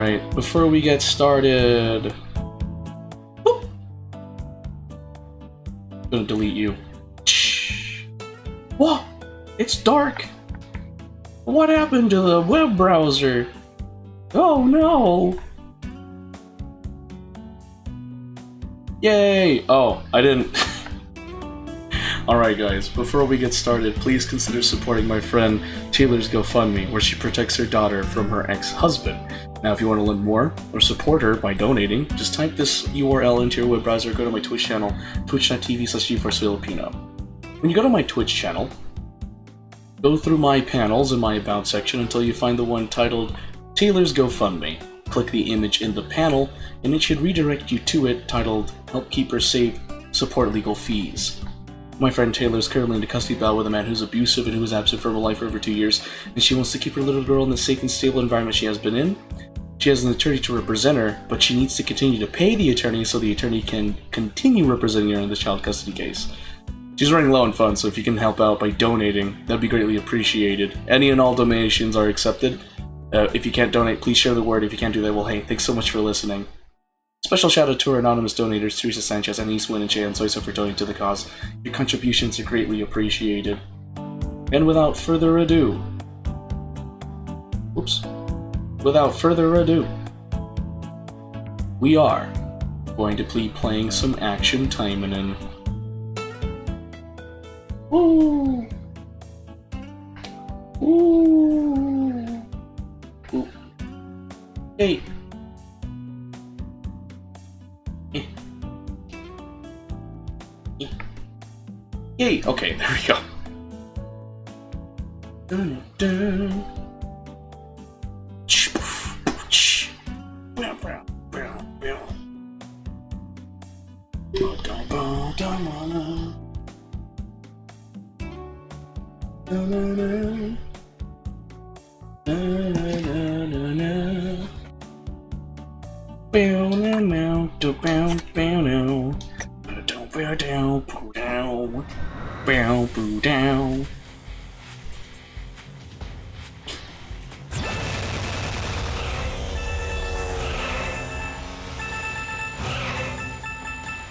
Right, before we get started... Boop. I'm gonna delete you. Whoa! It's dark! What happened to the web browser? Oh no! Yay! Oh, I didn't... Alright guys, before we get started, please consider supporting my friend Taylor's GoFundMe, where she protects her daughter from her ex-husband. Now if you want to learn more, or support her by donating, just type this URL into your web browser or go to my Twitch channel, twitch.tv/GeForceFilipino. When you go to my Twitch channel, go through my panels in my About section until you find the one titled Taylor's GoFundMe. Click the image in the panel, and it should redirect you to it titled Help Keep Her Safe, Support Legal Fees. My friend Taylor is currently in a custody battle with a man who's abusive and who is absent from her life for over 2 years, and she wants to keep her little girl in the safe and stable environment she has been in. She has an attorney to represent her, but she needs to continue to pay the attorney so the attorney can continue representing her in this child custody case. She's running low on funds, so if you can help out by donating, that'd be greatly appreciated. Any and all donations are accepted. If you can't donate, please share the word. If you can't do that, well, hey, thanks so much for listening. Special shout out to our anonymous donators, Teresa Sanchez, and Eastwind and Chan Soyso for donating to the cause. Your contributions are greatly appreciated. And without further ado... Oops. Without further ado, we are going to be playing some action Taimanin. Ooh! Ooh! Ooh. Hey! Yay! Okay, there we go. Dun, dun.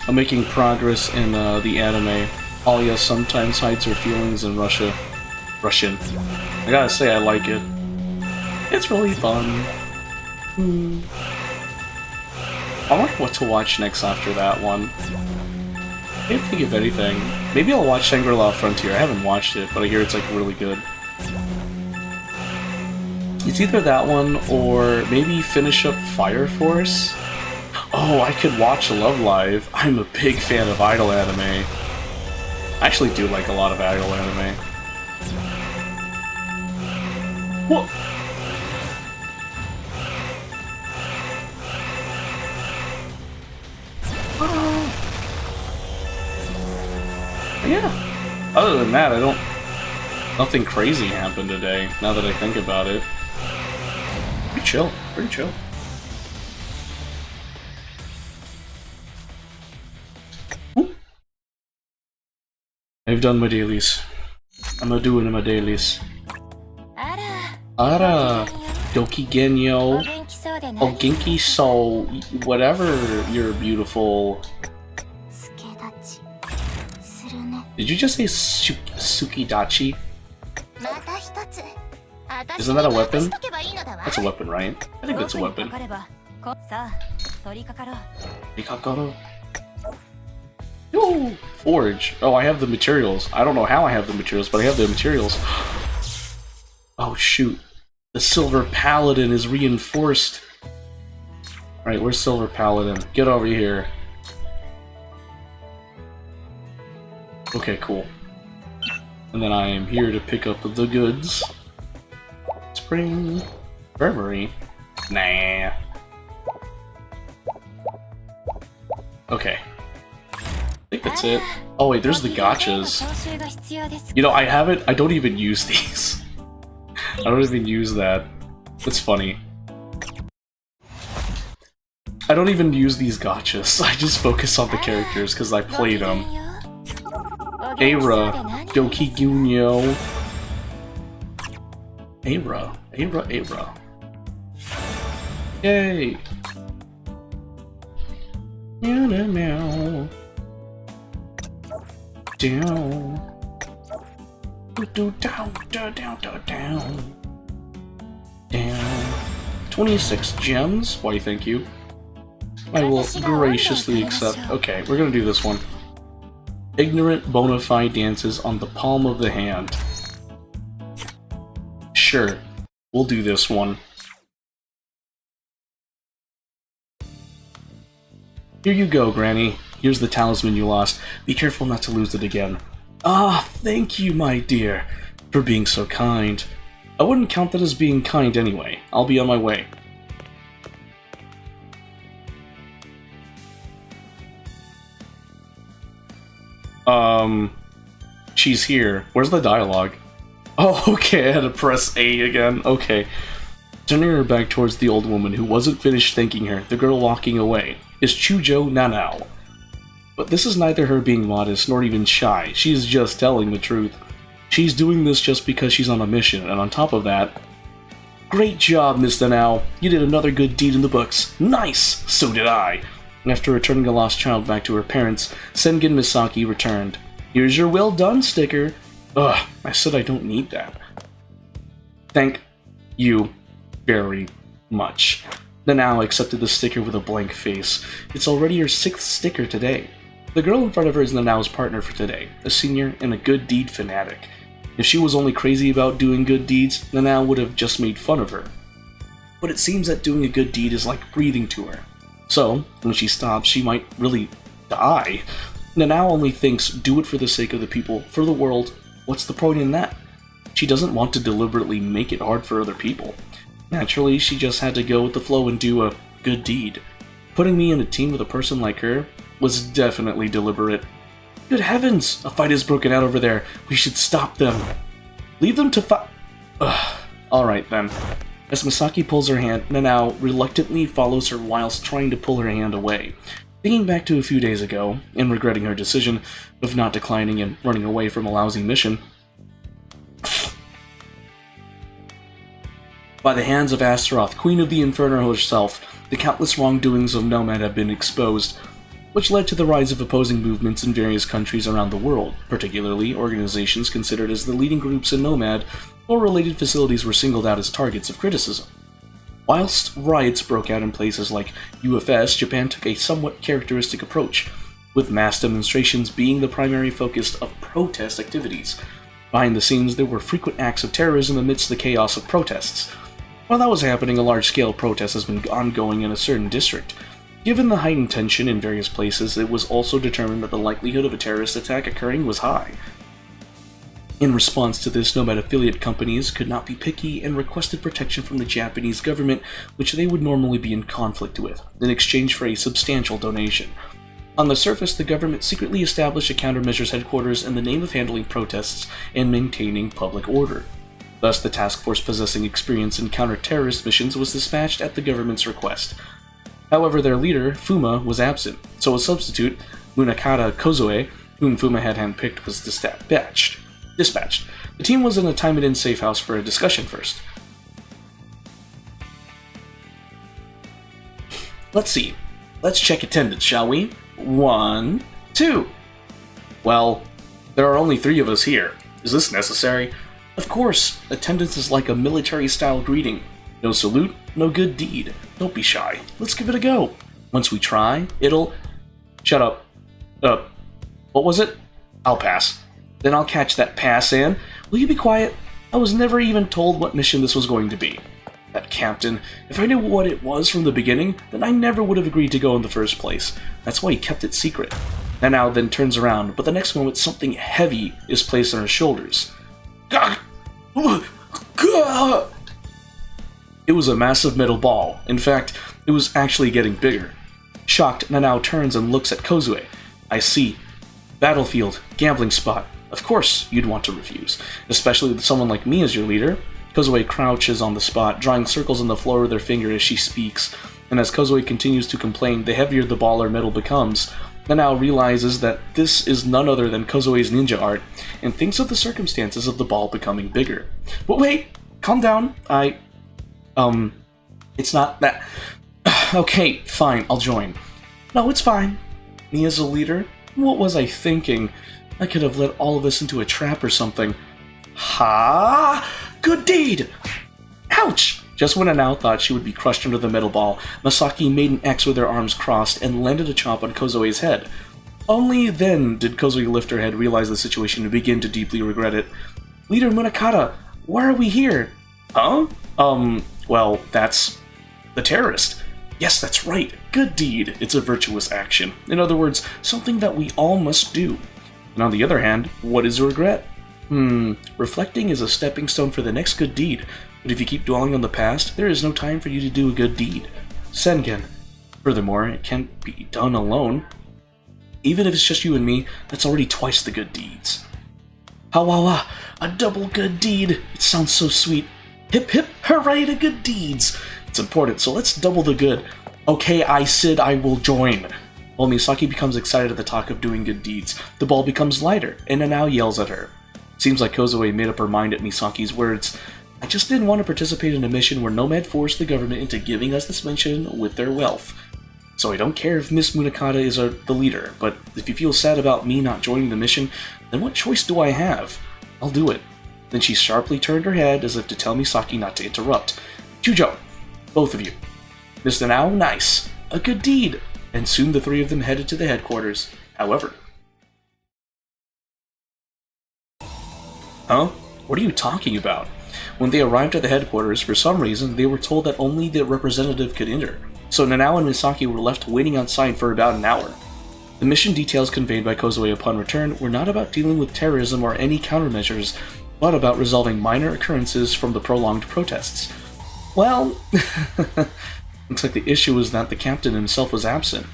I'm making progress in the anime. Alia sometimes hides her feelings in Russian. I gotta say, I like it. It's really fun. I wonder what to watch next after that one. I can't think of anything. Maybe I'll watch Shangri-La Frontier. I haven't watched it, but I hear it's like really good. It's either that one or maybe finish up Fire Force. Oh, I could watch Love Live. I'm a big fan of idol anime. I actually do like a lot of idol anime. What? Yeah. Other than that, nothing crazy happened today, now that I think about it. Pretty chill. Pretty chill. I've done my dailies. I'm doing my dailies. Ara! Doki Genyo. Oh, Genki So. Whatever, you're beautiful. Did you just say Sukidachi? Isn't that a weapon? That's a weapon, right? I think that's a weapon. Rikakaro. Yo! Forge. Oh, I have the materials. I don't know how I have the materials, but I have the materials. Oh, shoot. The Silver Paladin is reinforced. Alright, where's Silver Paladin? Get over here. Okay, cool. And then I am here to pick up the goods. Spring. Infirmary. Nah. Okay. I think that's it. Oh wait, there's the gachas. You know, I don't even use these. I don't even use that. That's funny. I don't even use these gachas. I just focus on the characters because I played them. Aira, Doki Gunyo. Aira. Yay! Meow, meow, meow. Down. Down, down, down, down. Down. 26 gems? Why, thank you. I will graciously accept. Okay, we're gonna do this one. Ignorant bona fide dances on the palm of the hand. Sure, we'll do this one. Here you go, Granny. Here's the talisman you lost. Be careful not to lose it again. Ah, thank you, my dear, for being so kind. I wouldn't count that as being kind anyway. I'll be on my way. She's here. Where's the dialogue? Oh, okay, I had to press A again. Okay. Turning her back towards the old woman who wasn't finished thanking her, the girl walking away is Chujo Nanao. But this is neither her being modest nor even shy. She's just telling the truth. She's doing this just because she's on a mission, and on top of that... Great job, Miss Nanao. You did another good deed in the books. Nice! So did I. After returning a lost child back to her parents, Sengen Misaki returned. Here's your well done sticker. Ugh, I said I don't need that. Thank you very much. Nanao accepted the sticker with a blank face. It's already her 6th sticker today. The girl in front of her is Nanao's partner for today, a senior and a good deed fanatic. If she was only crazy about doing good deeds, Nanao would have just made fun of her. But it seems that doing a good deed is like breathing to her. So, when she stops, she might really die. Nanao only thinks, do it for the sake of the people, for the world. What's the point in that? She doesn't want to deliberately make it hard for other people. Naturally, she just had to go with the flow and do a good deed. Putting me in a team with a person like her was definitely deliberate. Good heavens! A fight has broken out over there. We should stop them. Leave them to fight. Alright then. As Misaki pulls her hand, Nanao reluctantly follows her whilst trying to pull her hand away. Thinking back to a few days ago, and regretting her decision of not declining and running away from a lousy mission. By the hands of Astaroth, Queen of the Inferno herself, the countless wrongdoings of Nomad have been exposed, which led to the rise of opposing movements in various countries around the world, particularly organizations considered as the leading groups in Nomad or related facilities were singled out as targets of criticism. Whilst riots broke out in places like UFS, Japan took a somewhat characteristic approach, with mass demonstrations being the primary focus of protest activities. Behind the scenes, there were frequent acts of terrorism amidst the chaos of protests. While that was happening, a large-scale protest has been ongoing in a certain district. Given the heightened tension in various places, it was also determined that the likelihood of a terrorist attack occurring was high. In response to this, Nomad affiliate companies could not be picky and requested protection from the Japanese government, which they would normally be in conflict with, in exchange for a substantial donation. On the surface, the government secretly established a countermeasures headquarters in the name of handling protests and maintaining public order. Thus, the task force possessing experience in counter-terrorist missions was dispatched at the government's request. However, their leader, Fuma, was absent, so a substitute, Munakata Kozue, whom Fuma had handpicked, was dispatched. The team was in a Taimanin safe house for a discussion first. Let's see. Let's check attendance, shall we? 1, 2. Well, there are only 3 of us here. Is this necessary? Of course, attendance is like a military-style greeting. No salute, no good deed. Don't be shy. Let's give it a go. Once we try, it'll... Shut up. What was it? I'll pass. Then I'll catch that pass and... Will you be quiet? I was never even told what mission this was going to be. That captain, if I knew what it was from the beginning, then I never would have agreed to go in the first place. That's why he kept it secret. Nanao then turns around, but the next moment something heavy is placed on her shoulders. It was a massive metal ball. In fact, it was actually getting bigger. Shocked, Nanao turns and looks at Kozue. I see. Battlefield, gambling spot. Of course, you'd want to refuse, especially with someone like me as your leader. Kozue crouches on the spot, drawing circles on the floor with her finger as she speaks, and as Kozue continues to complain, the heavier the ball or metal becomes. Nanao realizes that this is none other than Kozue's ninja art, and thinks of the circumstances of the ball becoming bigger. But wait! Calm down, It's not that... Okay, fine, I'll join. No, it's fine. Me as a leader? What was I thinking? I could have led all of us into a trap or something. Ha! Good deed! Ouch! Just when Anao thought she would be crushed under the metal ball, Masaki made an X with her arms crossed and landed a chop on Kozoe's head. Only then did Kozoe lift her head, realize the situation, and begin to deeply regret it. Leader Munakata, why are we here? Huh? Well, that's... the terrorist. Yes, that's right. Good deed. It's a virtuous action. In other words, something that we all must do. And on the other hand, what is regret? Reflecting is a stepping stone for the next good deed. But if you keep dwelling on the past, there is no time for you to do a good deed. Sengen. Furthermore, it can't be done alone. Even if it's just you and me, that's already twice the good deeds. Hawawa, a double good deed. It sounds so sweet. Hip hip, hooray to good deeds. It's important, so let's double the good. Okay, I said I will join. While Misaki becomes excited at the talk of doing good deeds, the ball becomes lighter, and Anao yells at her. Seems like Kozoe made up her mind at Misaki's words. I just didn't want to participate in a mission where Nomad forced the government into giving us this mission with their wealth. So I don't care if Miss Munakata is the leader, but if you feel sad about me not joining the mission, then what choice do I have? I'll do it. Then she sharply turned her head as if to tell Misaki not to interrupt. Chujo, both of you. Mr. Now, nice. A good deed. And soon the three of them headed to the headquarters. However... Huh? What are you talking about? When they arrived at the headquarters, for some reason, they were told that only the representative could enter. So Nanao and Misaki were left waiting outside for about an hour. The mission details conveyed by Kozoe upon return were not about dealing with terrorism or any countermeasures, but about resolving minor occurrences from the prolonged protests. Well, looks like the issue was that the captain himself was absent.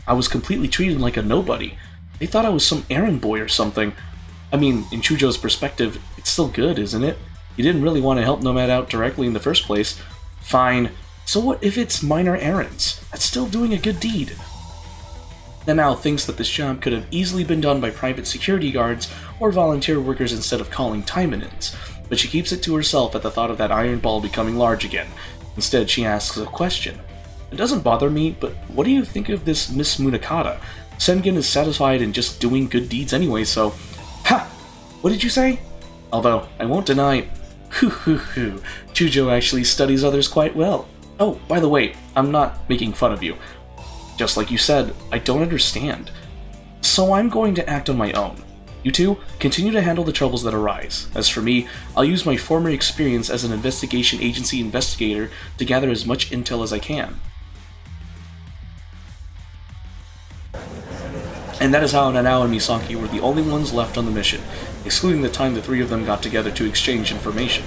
I was completely treated like a nobody. They thought I was some errand boy or something. I mean, in Chujo's perspective, it's still good, isn't it? He didn't really want to help Nomad out directly in the first place. Fine. So what if it's minor errands? That's still doing a good deed. Nanao thinks that this job could have easily been done by private security guards or volunteer workers instead of calling Taimanins, but she keeps it to herself at the thought of that iron ball becoming large again. Instead, she asks a question. It doesn't bother me, but what do you think of this Miss Munakata? Sengen is satisfied in just doing good deeds anyway, so... Ha! What did you say? Although, I won't deny... Chujo actually studies others quite well. Oh, by the way, I'm not making fun of you. Just like you said, I don't understand. So I'm going to act on my own. You two, continue to handle the troubles that arise. As for me, I'll use my former experience as an investigation agency investigator to gather as much intel as I can. And that is how Nanao and Misaki were the only ones left on the mission, excluding the time the three of them got together to exchange information.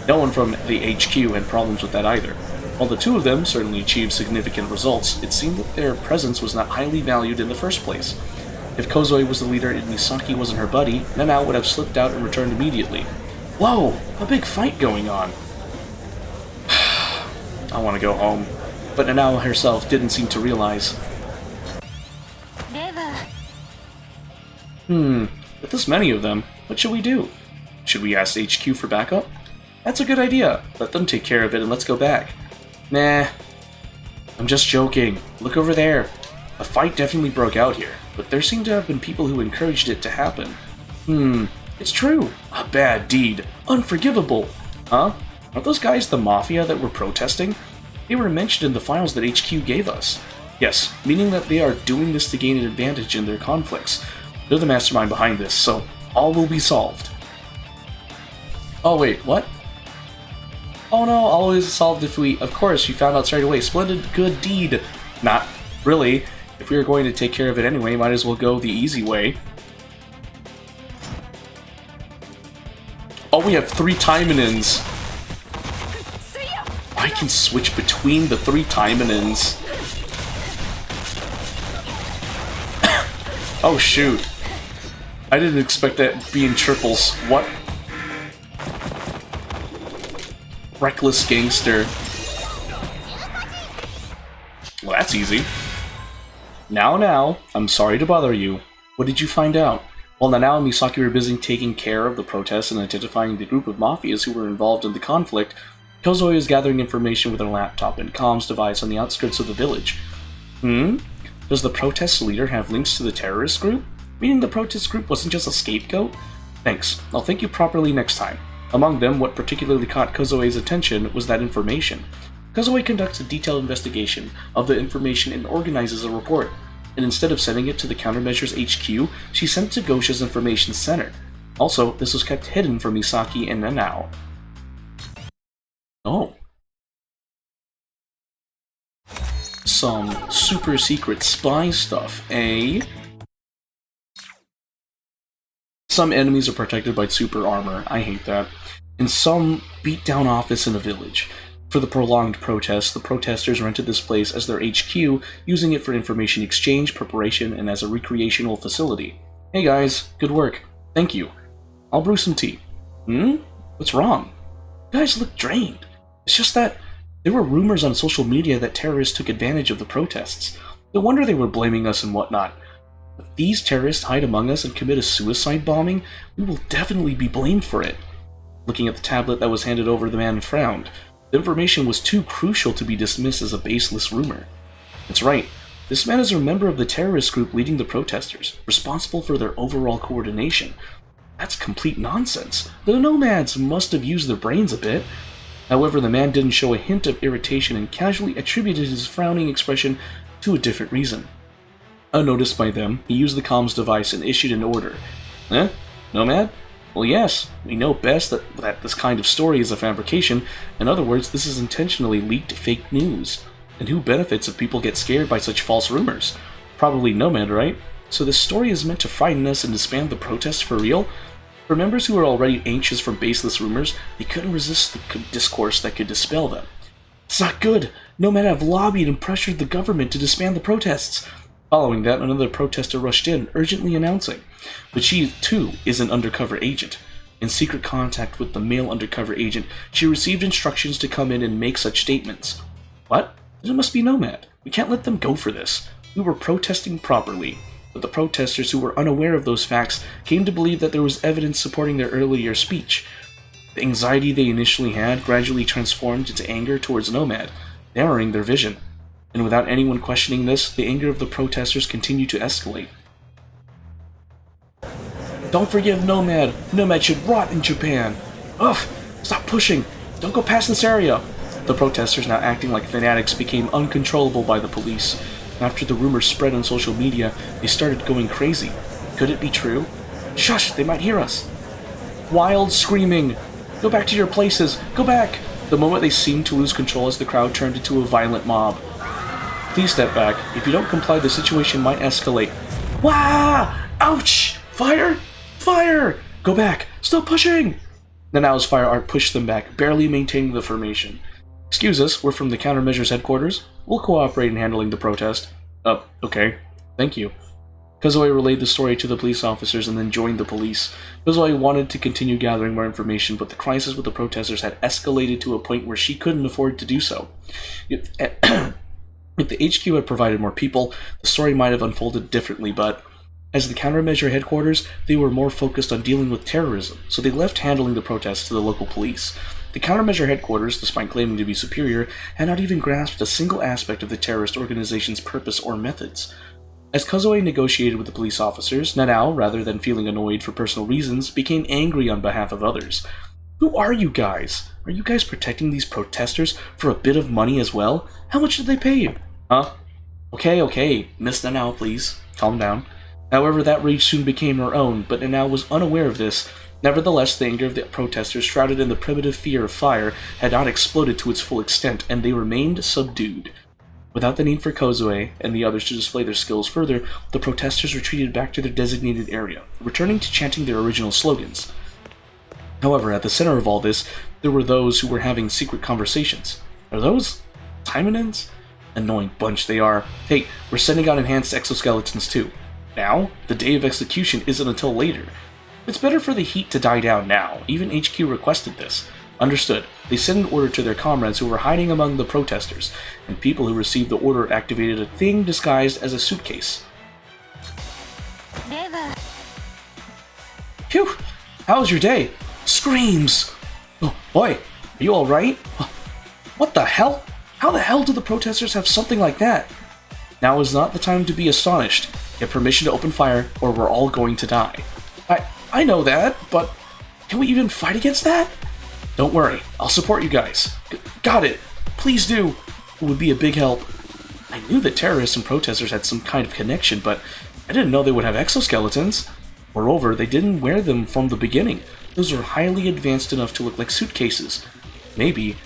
No one from the HQ had problems with that either. While the two of them certainly achieved significant results, it seemed that their presence was not highly valued in the first place. If Kozoe was the leader and Misaki wasn't her buddy, Nanao would have slipped out and returned immediately. Whoa! A big fight going on! I want to go home. But Nanao herself didn't seem to realize. With this many of them, what should we do? Should we ask HQ for backup? That's a good idea. Let them take care of it and let's go back. Nah. I'm just joking. Look over there. A fight definitely broke out here, but there seem to have been people who encouraged it to happen. It's true. A bad deed. Unforgivable. Huh? Aren't those guys the Mafia that were protesting? They were mentioned in the files that HQ gave us. Yes, meaning that they are doing this to gain an advantage in their conflicts. They're the mastermind behind this, so all will be solved. Oh wait, what? Oh no, all is solved if we... Of course, you found out straight away. Splendid good deed. Not really. If we were going to take care of it anyway, might as well go the easy way. Oh, we have 3 Taimanins. I can switch between the 3 Taimanins. Oh shoot. I didn't expect that to be in triples. What? Reckless gangster. Well, that's easy. Now, I'm sorry to bother you. What did you find out? While Nanao and Misaki were busy taking care of the protests and identifying the group of mafias who were involved in the conflict, Kozoi is gathering information with her laptop and comms device on the outskirts of the village. Does the protest leader have links to the terrorist group? Meaning the protest group wasn't just a scapegoat? Thanks. I'll thank you properly next time. Among them, what particularly caught Kozoe's attention was that information. Kozoe conducts a detailed investigation of the information and organizes a report. And instead of sending it to the Countermeasures HQ, she sent it to Gosha's Information Center. Also, this was kept hidden from Misaki and Nanao. Oh. Some super secret spy stuff, eh? Some enemies are protected by super armor, I hate that, and some beat down office in a village. For the prolonged protests, the protesters rented this place as their HQ, using it for information exchange, preparation, and as a recreational facility. Hey guys, good work. Thank you. I'll brew some tea. What's wrong? You guys look drained. It's just that there were rumors on social media that terrorists took advantage of the protests. No wonder they were blaming us and whatnot. If these terrorists hide among us and commit a suicide bombing, we will definitely be blamed for it. Looking at the tablet that was handed over, the man frowned. The information was too crucial to be dismissed as a baseless rumor. That's right. This man is a member of the terrorist group leading the protesters, responsible for their overall coordination. That's complete nonsense. The nomads must have used their brains a bit. However, the man didn't show a hint of irritation and casually attributed his frowning expression to a different reason. Unnoticed by them, he used the comms device and issued an order. Eh? Nomad? Well, yes, we know best that this kind of story is a fabrication. In other words, this is intentionally leaked fake news. And who benefits if people get scared by such false rumors? Probably Nomad, right? So this story is meant to frighten us and disband the protests for real? For members who are already anxious from baseless rumors, they couldn't resist the discourse that could dispel them. It's not good! Nomad have lobbied and pressured the government to disband the protests. Following that, another protester rushed in, urgently announcing. But she, too, is an undercover agent. In secret contact with the male undercover agent, she received instructions to come in and make such statements. What? Then it must be Nomad. We can't let them go for this. We were protesting properly. But the protesters who were unaware of those facts came to believe that there was evidence supporting their earlier speech. The anxiety they initially had gradually transformed into anger towards Nomad, narrowing their vision. And without anyone questioning this, the anger of the protesters continued to escalate. Don't forgive Nomad! Nomad should rot in Japan! Ugh! Stop pushing! Don't go past this area! The protesters, now acting like fanatics, became uncontrollable by the police. After the rumors spread on social media, they started going crazy. Could it be true? Shush! They might hear us! Wild screaming! Go back to your places! Go back! The moment they seemed to lose control as the crowd turned into a violent mob. Please step back. If you don't comply, the situation might escalate. Wah! Ouch! Fire! Fire! Go back! Stop pushing! Nanao's fire art pushed them back, barely maintaining the formation. Excuse us, we're from the Countermeasures headquarters. We'll cooperate in handling the protest. Okay. Thank you. Kozoe relayed the story to the police officers and then joined the police. Kozoe wanted to continue gathering more information, but the crisis with the protesters had escalated to a point where she couldn't afford to do so. If the HQ had provided more people, the story might have unfolded differently, but as the countermeasure headquarters, they were more focused on dealing with terrorism, so they left handling the protests to the local police. The countermeasure headquarters, despite claiming to be superior, had not even grasped a single aspect of the terrorist organization's purpose or methods. As Kozoe negotiated with the police officers, Nanao, rather than feeling annoyed for personal reasons, became angry on behalf of others. Who are you guys? Are you guys protecting these protesters for a bit of money as well? How much did they pay you? Huh? Okay, Miss Nanao, please. Calm down. However, that rage soon became her own, but Nanao was unaware of this. Nevertheless, the anger of the protesters, shrouded in the primitive fear of fire, had not exploded to its full extent, and they remained subdued. Without the need for Kozoe and the others to display their skills further, the protesters retreated back to their designated area, returning to chanting their original slogans. However, at the center of all this, there were those who were having secret conversations. Are those Taimanins? Annoying bunch they are. Hey, we're sending out enhanced exoskeletons too. Now? The day of execution isn't until later. It's better for the heat to die down now. Even HQ requested this. Understood. They sent an order to their comrades who were hiding among the protesters, and people who received the order activated a thing disguised as a suitcase. Phew! How was your day? Screams! Oh, boy, are you alright? What the hell? How the hell do the protesters have something like that? Now is not the time to be astonished. Get permission to open fire, or we're all going to die. I know that, but can we even fight against that? Don't worry, I'll support you guys. Got it. Please do. It would be a big help. I knew that terrorists and protesters had some kind of connection, but I didn't know they would have exoskeletons. Moreover, they didn't wear them from the beginning. Those are highly advanced enough to look like suitcases. Maybe.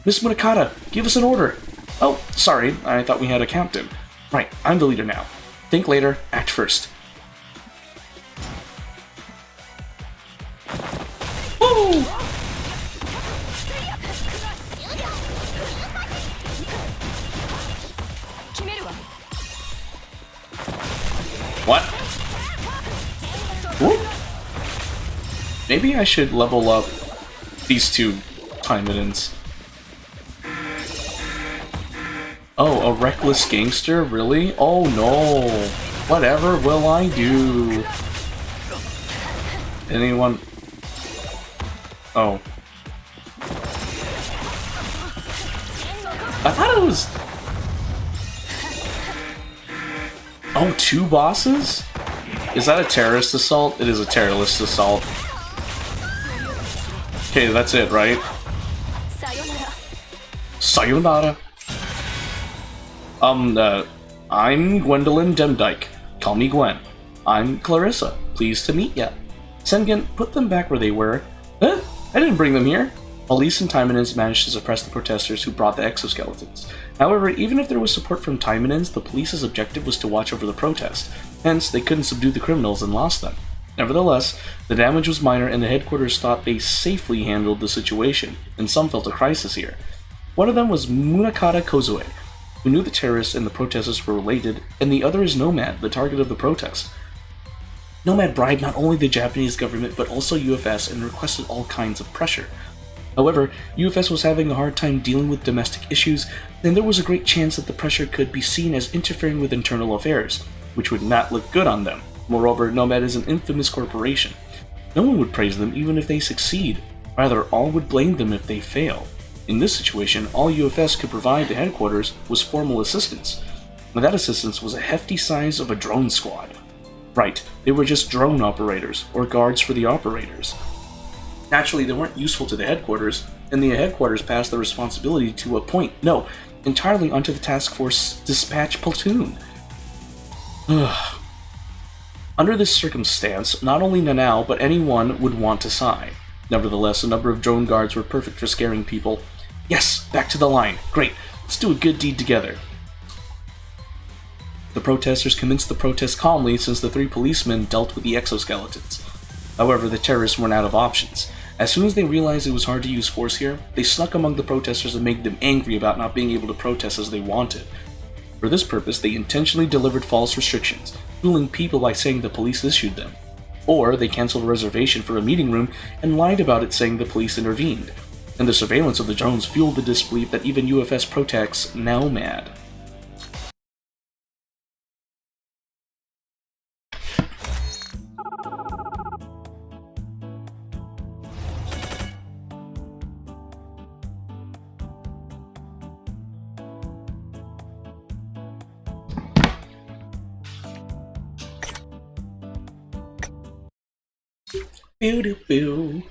Miss Munakata, give us an order. Oh, sorry, I thought we had a captain. Right, I'm the leader now. Think later, act first. Woo! What? Whoop. Maybe I should level up these two Taimanins. Oh, a reckless gangster? Really? Oh no. Whatever will I do? Anyone? Oh. I thought it was... Oh, two bosses? Is that a terrorist assault? It is a terrorist assault. Okay, that's it, right? Sayonara. I'm Gwendolyn Demdike. Call me Gwen. I'm Clarissa. Pleased to meet ya. Sengen, put them back where they were. Huh? I didn't bring them here. Police and Taimanins managed to suppress the protesters who brought the exoskeletons. However, even if there was support from Taimanins, the police's objective was to watch over the protest. Hence, they couldn't subdue the criminals and lost them. Nevertheless, the damage was minor and the headquarters thought they safely handled the situation, and some felt a crisis here. One of them was Munakata Kozue, who knew the terrorists and the protesters were related, and the other is Nomad, the target of the protest. Nomad bribed not only the Japanese government but also UFS and requested all kinds of pressure. However, UFS was having a hard time dealing with domestic issues, and there was a great chance that the pressure could be seen as interfering with internal affairs, which would not look good on them. Moreover, Nomad is an infamous corporation. No one would praise them even if they succeed. Rather, all would blame them if they fail. In this situation, all UFS could provide the headquarters was formal assistance, and that assistance was a hefty size of a drone squad. Right, they were just drone operators, or guards for the operators. Naturally, they weren't useful to the headquarters, and the headquarters passed the responsibility to a point, no, entirely onto the task force dispatch platoon. Under this circumstance, not only Nanao, but anyone would want to sigh. Nevertheless, a number of drone guards were perfect for scaring people. Yes, back to the line. Great, let's do a good deed together. The protesters commenced the protest calmly since the three policemen dealt with the exoskeletons. However, the terrorists weren't out of options. As soon as they realized it was hard to use force here, they snuck among the protesters and made them angry about not being able to protest as they wanted. For this purpose, they intentionally delivered false restrictions, fooling people by saying the police issued them. Or they canceled a reservation for a meeting room and lied about it saying the police intervened. And the surveillance of the drones fueled the disbelief that even UFS protects Nomad. Boo-doo-boo.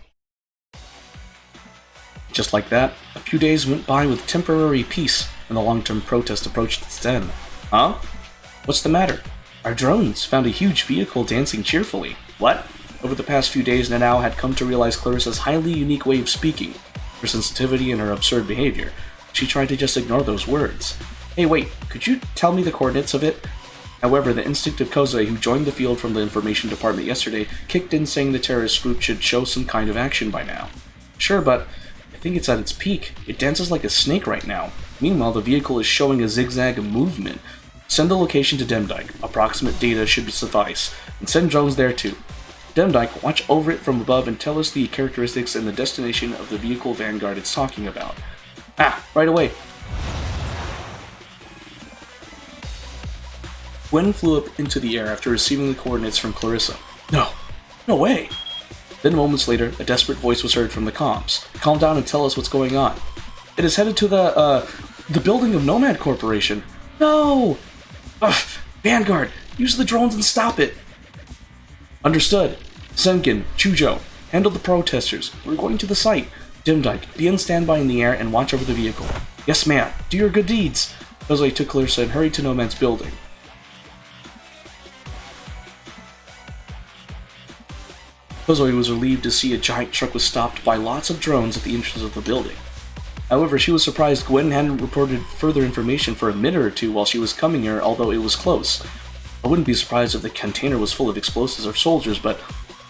Just like that, a few days went by with temporary peace, and the long-term protest approached its end. Huh? What's the matter? Our drones found a huge vehicle dancing cheerfully. What? Over the past few days, Nanao had come to realize Clarissa's highly unique way of speaking, her sensitivity and her absurd behavior. She tried to just ignore those words. Hey wait, could you tell me the coordinates of it? However, the instinct of Kozue, who joined the field from the information department yesterday, kicked in saying the terrorist group should show some kind of action by now. Sure, but I think it's at its peak. It dances like a snake right now. Meanwhile, the vehicle is showing a zigzag movement. Send the location to Demdike. Approximate data should suffice. And send drones there too. Demdike, watch over it from above and tell us the characteristics and the destination of the vehicle Vanguard it's talking about. Ah, right away. Gwen flew up into the air after receiving the coordinates from Clarissa. No way! Then moments later, a desperate voice was heard from the comms. Calm down and tell us what's going on. It is headed to the building of Nomad Corporation. No! Ugh, Vanguard, use the drones and stop it. Understood. Sengen, Chujo, handle the protesters. We're going to the site. Dimdike, be on standby in the air and watch over the vehicle. Yes, ma'am. Do your good deeds. Kozue took Clarissa and hurried to Nomad's building. Kozue was relieved to see a giant truck was stopped by lots of drones at the entrance of the building. However, she was surprised Gwen hadn't reported further information for a minute or two while she was coming here, although it was close. I wouldn't be surprised if the container was full of explosives or soldiers, but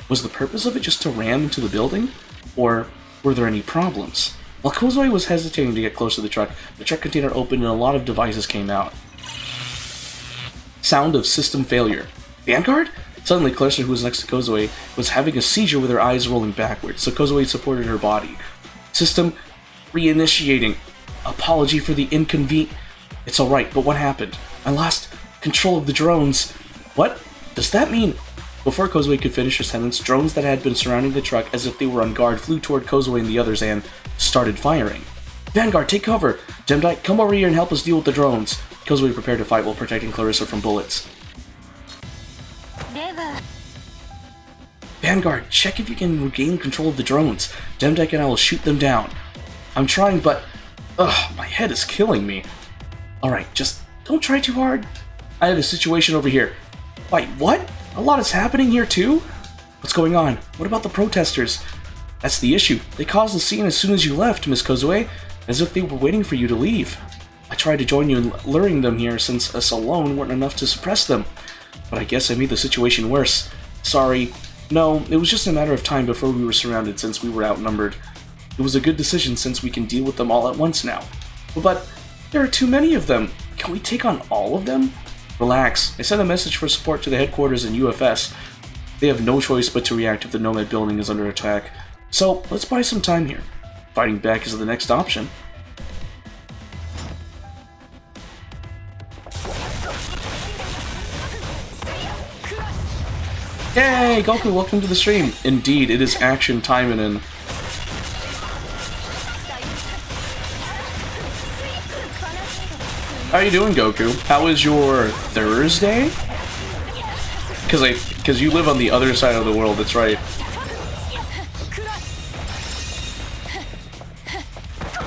was the purpose of it just to ram into the building? Or were there any problems? While Kozue was hesitating to get close to the truck container opened and a lot of devices came out. Sound of system failure. Vanguard? Suddenly, Clarissa, who was next to Kozue, was having a seizure with her eyes rolling backwards, so Kozue supported her body. System reinitiating. Apology for the inconvenient. It's alright, but what happened? I lost control of the drones. What? Does that mean? Before Kozue could finish her sentence, drones that had been surrounding the truck as if they were on guard flew toward Kozue and the others and started firing. Vanguard, take cover! Demdike, come over here and help us deal with the drones. Kozue prepared to fight while protecting Clarissa from bullets. Vanguard, check if you can regain control of the drones. Demdike and I will shoot them down. I'm trying, but... ugh, my head is killing me. Alright, just don't try too hard. I have a situation over here. Wait, what? A lot is happening here too? What's going on? What about the protesters? That's the issue. They caused a scene as soon as you left, Miss Kozue, as if they were waiting for you to leave. I tried to join you in luring them here since us alone weren't enough to suppress them. But I guess I made the situation worse. Sorry. No, it was just a matter of time before we were surrounded since we were outnumbered. It was a good decision since we can deal with them all at once now. But there are too many of them. Can we take on all of them? Relax. I sent a message for support to the headquarters in UFS. They have no choice but to react if the Nomad building is under attack. So, let's buy some time here. Fighting back is the next option. Yay! Goku, welcome to the stream! Indeed, it is action Taimanin. How are you doing, Goku? How is your Thursday? Because you live on the other side of the world, that's right.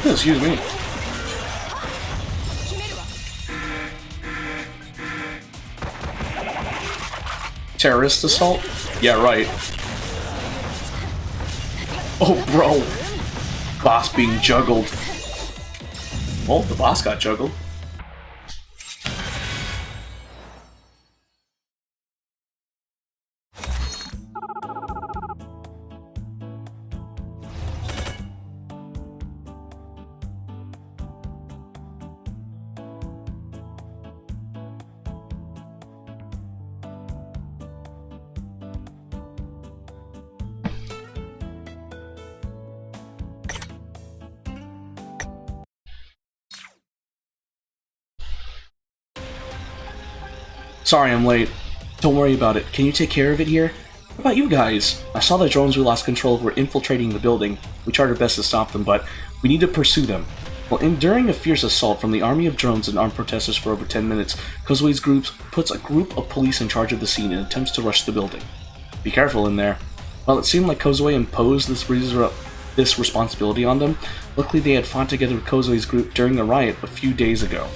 Oh, excuse me. Terrorist assault? Yeah, right. Oh, bro. Boss being juggled. Well, the boss got juggled. Sorry I'm late. Don't worry about it. Can you take care of it here? What about you guys? I saw the drones we lost control of were infiltrating the building. We tried our best to stop them, but we need to pursue them. While enduring a fierce assault from the army of drones and armed protesters for over 10 minutes, Kozue's group puts a group of police in charge of the scene and attempts to rush the building. Be careful in there. While it seemed like Kozue imposed this responsibility on them, luckily they had fought together with Kozue's group during the riot a few days ago.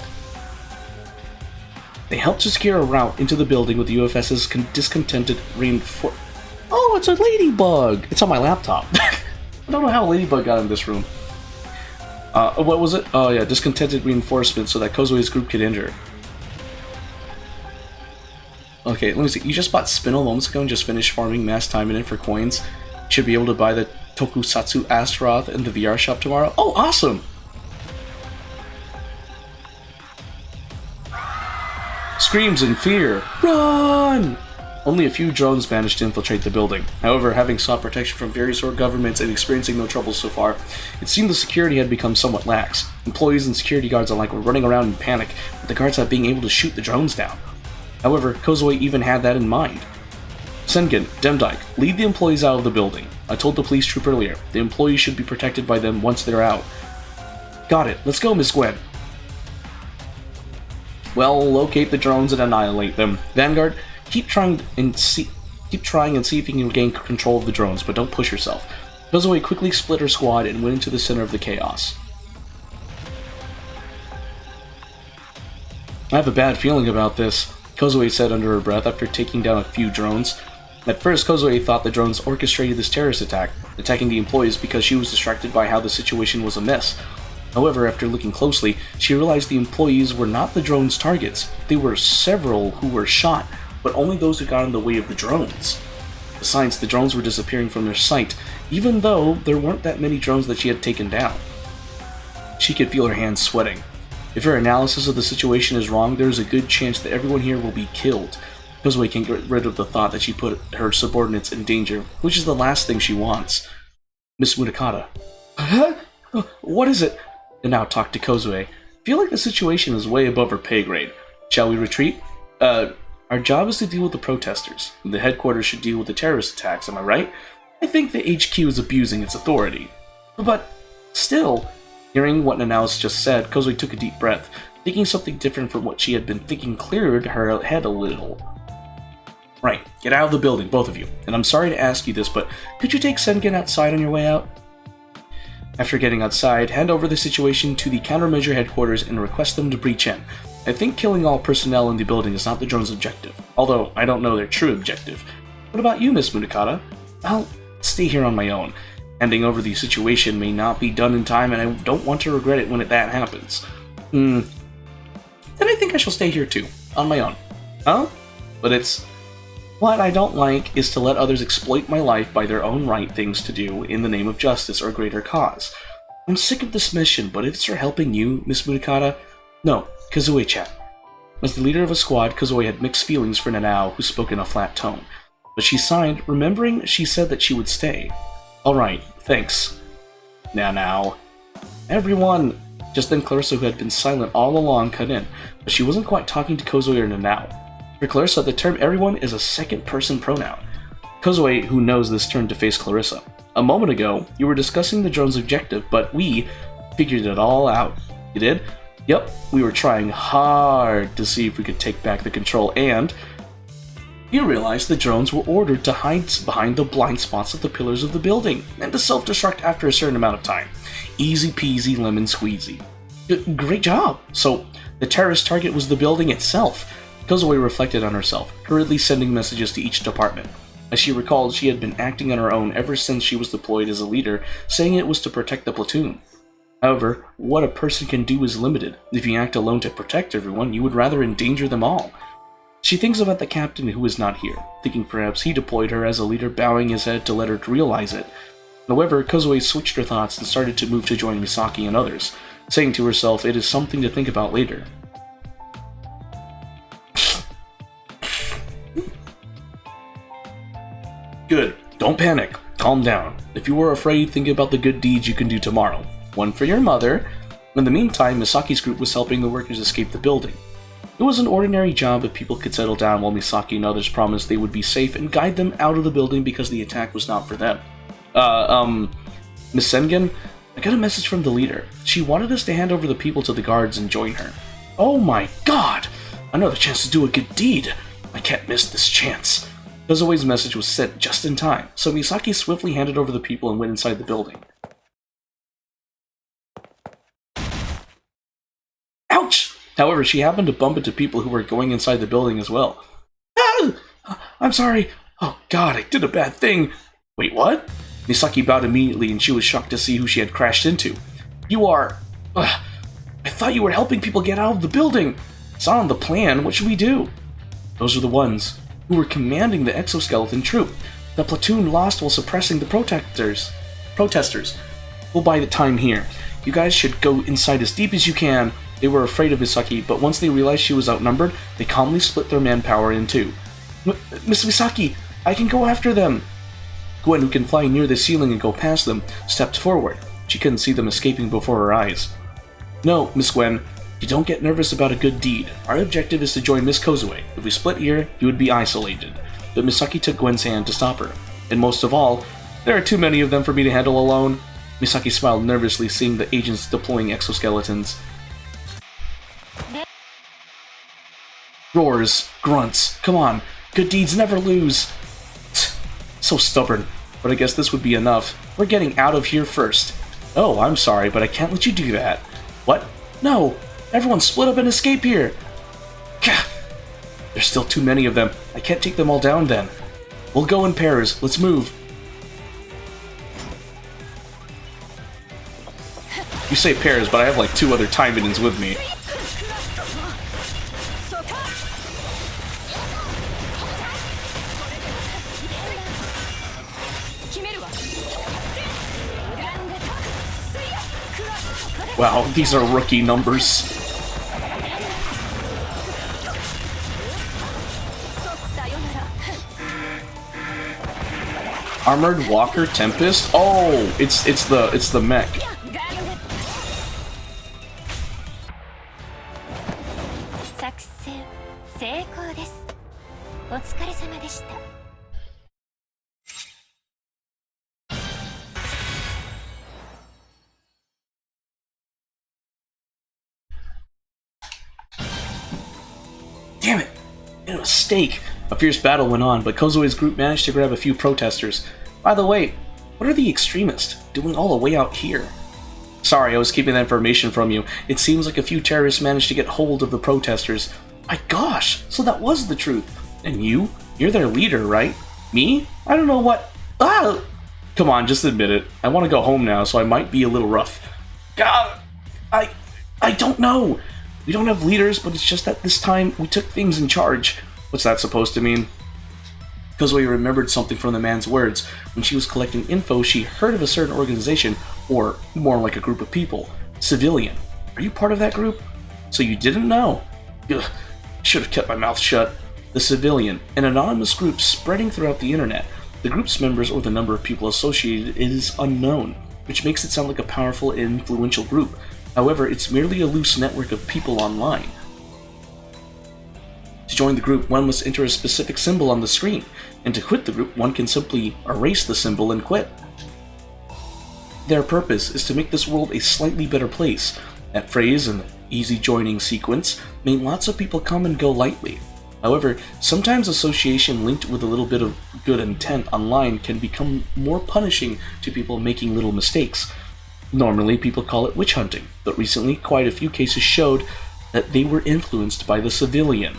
They helped to secure a route into the building with the UFS's discontented reinforcement. Oh, it's a ladybug! It's on my laptop. I don't know how a ladybug got in this room. What was it? Oh yeah, discontented reinforcement so that Kozue's group could enter. Okay, let me see. You just bought Spinel moments ago and just finished farming mass Taimanin for coins. You should be able to buy the Tokusatsu Astaroth in the VR shop tomorrow. Oh, awesome! Screams in fear. Run! Only a few drones managed to infiltrate the building. However, having sought protection from various world governments and experiencing no trouble so far, it seemed the security had become somewhat lax. Employees and security guards alike were running around in panic, with the guards not being able to shoot the drones down. However, Kozue even had that in mind. Sengen, Demdike, lead the employees out of the building. I told the police troop earlier, the employees should be protected by them once they're out. Got it. Let's go, Miss Gwen. Well, locate the drones and annihilate them. Vanguard, keep trying and see if you can gain control of the drones, but don't push yourself. Kozue quickly split her squad and went into the center of the chaos. I have a bad feeling about this, Kozue said under her breath after taking down a few drones. At first, Kozue thought the drones orchestrated this terrorist attack, attacking the employees because she was distracted by how the situation was a mess. However, after looking closely, she realized the employees were not the drones' targets. There were several who were shot, but only those who got in the way of the drones. Besides, the drones were disappearing from their sight, even though there weren't that many drones that she had taken down. She could feel her hands sweating. If her analysis of the situation is wrong, there is a good chance that everyone here will be killed. Kozue can't get rid of the thought that she put her subordinates in danger, which is the last thing she wants. Miss Mudokata. Huh? What is it? And now talk to Kozue. Feel like the situation is way above her pay grade. Shall we retreat? Our job is to deal with the protesters. The headquarters should deal with the terrorist attacks, am I right? I think the HQ is abusing its authority. But still, hearing what Nanao's just said, Kozue took a deep breath. Thinking something different from what she had been thinking cleared her head a little. Right, get out of the building, both of you. And I'm sorry to ask you this, but could you take Sengen outside on your way out? After getting outside, hand over the situation to the countermeasure headquarters and request them to breach in. I think killing all personnel in the building is not the drone's objective, although I don't know their true objective. What about you, Miss Mudokata? I'll stay here on my own. Handing over the situation may not be done in time, and I don't want to regret it when that happens. Then I think I shall stay here too, on my own. Huh? But it's... What I don't like is to let others exploit my life by their own right things to do in the name of justice or greater cause. I'm sick of this mission, but if it's for helping you, Miss Mudokata... No, Kozue-chan. As the leader of a squad, Kozue had mixed feelings for Nanao, who spoke in a flat tone. But she signed, remembering she said that she would stay. Alright, thanks. Nanao. Everyone! Just then Clarissa, who had been silent all along, cut in, but she wasn't quite talking to Kozue or Nanao. For Clarissa, the term everyone is a second-person pronoun. Kozue, who knows this, turned to face Clarissa. A moment ago, you were discussing the drone's objective, but we figured it all out. You did? Yep, we were trying hard to see if we could take back the control, and you realized the drones were ordered to hide behind the blind spots of the pillars of the building, and to self-destruct after a certain amount of time. Easy peasy lemon squeezy. Great job! So, the terrorist target was the building itself. Kozue reflected on herself, hurriedly sending messages to each department. As she recalled, she had been acting on her own ever since she was deployed as a leader, saying it was to protect the platoon. However, what a person can do is limited. If you act alone to protect everyone, you would rather endanger them all. She thinks about the captain who is not here, thinking perhaps he deployed her as a leader, bowing his head to let her realize it. However, Kozue switched her thoughts and started to move to join Misaki and others, saying to herself it is something to think about later. Good. Don't panic. Calm down. If you are afraid, think about the good deeds you can do tomorrow. One for your mother. In the meantime, Misaki's group was helping the workers escape the building. It was an ordinary job if people could settle down while Misaki and others promised they would be safe and guide them out of the building because the attack was not for them. Miss Sengen, I got a message from the leader. She wanted us to hand over the people to the guards and join her. Oh my god! Another chance to do a good deed! I can't miss this chance. Kozue's message was sent just in time, so Misaki swiftly handed over the people and went inside the building. Ouch! However, she happened to bump into people who were going inside the building as well. Ah! I'm sorry. Oh god, I did a bad thing. Wait, what? Misaki bowed immediately and she was shocked to see who she had crashed into. You are... I thought you were helping people get out of the building. It's not on the plan. What should we do? Those are the ones who were commanding the exoskeleton troop. The platoon lost while suppressing the protesters. We'll buy the time here. You guys should go inside as deep as you can. They were afraid of Misaki, but once they realized she was outnumbered, they calmly split their manpower in two. Miss Misaki, I can go after them. Gwen, who can fly near the ceiling and go past them, stepped forward. She couldn't see them escaping before her eyes. No, Miss Gwen, you don't get nervous about a good deed. Our objective is to join Miss Kozue. If we split here, you would be isolated. But Misaki took Gwen's hand to stop her. And most of all, there are too many of them for me to handle alone. Misaki smiled nervously, seeing the agents deploying exoskeletons. Roars, grunts, come on, good deeds never lose. So stubborn, but I guess this would be enough. We're getting out of here first. Oh, I'm sorry, but I can't let you do that. What? No! Everyone split up and escape here! Gah! There's still too many of them. I can't take them all down then. We'll go in pairs. Let's move. You say pairs, but I have like 2 other Taimanins with me. Wow, these are rookie numbers. Armored Walker Tempest? Oh, it's the mech. Damn it! Made a mistake! A fierce battle went on, but Kozue's group managed to grab a few protesters. By the way, what are the extremists doing all the way out here? Sorry, I was keeping that information from you. It seems like a few terrorists managed to get hold of the protesters. My gosh, so that was the truth. And you? You're their leader, right? Me? I don't know what... Ah! Come on, just admit it. I want to go home now, so I might be a little rough. God, I don't know. We don't have leaders, but it's just that this time we took things in charge. What's that supposed to mean? Kozue remembered something from the man's words. When she was collecting info, she heard of a certain organization, or more like a group of people. Civilian. Are you part of that group? So you didn't know? Ugh, I should have kept my mouth shut. The Civilian, an anonymous group spreading throughout the internet. The group's members or the number of people associated is unknown, which makes it sound like a powerful and influential group. However, it's merely a loose network of people online. To join the group, one must enter a specific symbol on the screen, and to quit the group, one can simply erase the symbol and quit. Their purpose is to make this world a slightly better place. That phrase and the easy joining sequence made lots of people come and go lightly. However, sometimes association linked with a little bit of good intent online can become more punishing to people making little mistakes. Normally, people call it witch hunting, but recently quite a few cases showed that they were influenced by the Civilian.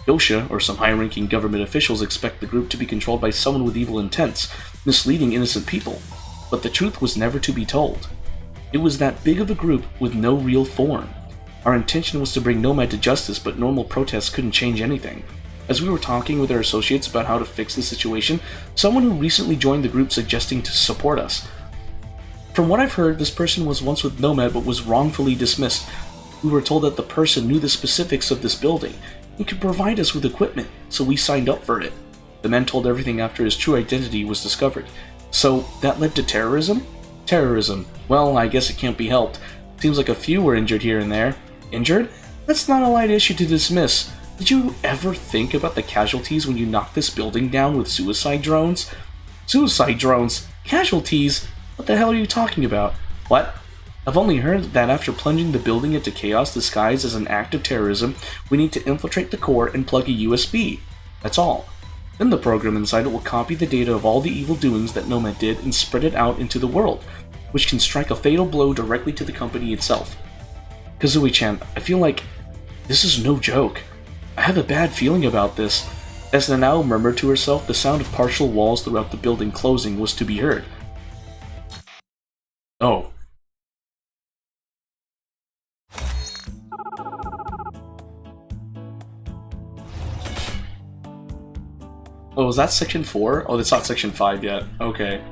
Yosha, or some high-ranking government officials, expect the group to be controlled by someone with evil intents, misleading innocent people. But the truth was never to be told. It was that big of a group with no real form. Our intention was to bring Nomad to justice, but normal protests couldn't change anything. As we were talking with our associates about how to fix the situation, someone who recently joined the group suggesting to support us. From what I've heard, this person was once with Nomad but was wrongfully dismissed. We were told that the person knew the specifics of this building and could provide us with equipment, so we signed up for it. The man told everything after his true identity was discovered. So, that led to terrorism? Terrorism. Well, I guess it can't be helped. Seems like a few were injured here and there. Injured? That's not a light issue to dismiss. Did you ever think about the casualties when you knocked this building down with suicide drones? Suicide drones? Casualties? What the hell are you talking about? What? I've only heard that after plunging the building into chaos disguised as an act of terrorism, we need to infiltrate the core and plug a USB. That's all. Then the program inside it will copy the data of all the evil doings that Nomad did and spread it out into the world, which can strike a fatal blow directly to the company itself. Kazooie-chan, I feel like this is no joke. I have a bad feeling about this. As Nanao murmured to herself, the sound of partial walls throughout the building closing was to be heard. Oh. Oh, was that section 4? Oh, that's not section 5 yet. Okay.